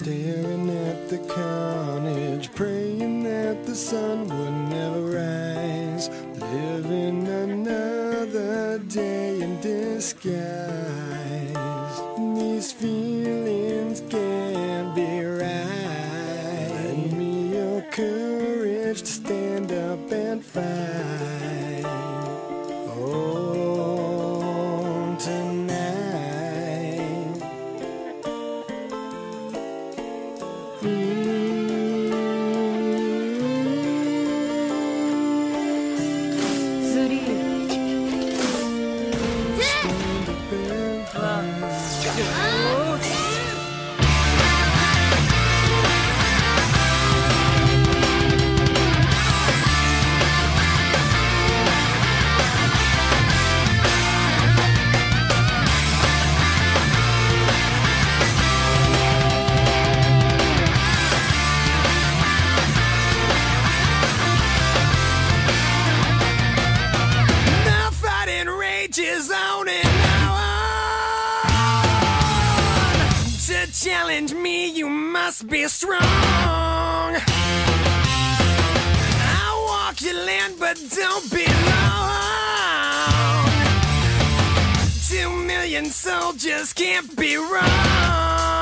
staring at the carnage, praying that the sun would never rise, living another day in disguise. These feelings can't be right. Lend me your courage to stand up and fight. Oh, tonight. Is on and on. To challenge me, you must be strong. I walk your land, but don't be long. 2 million soldiers can't be wrong.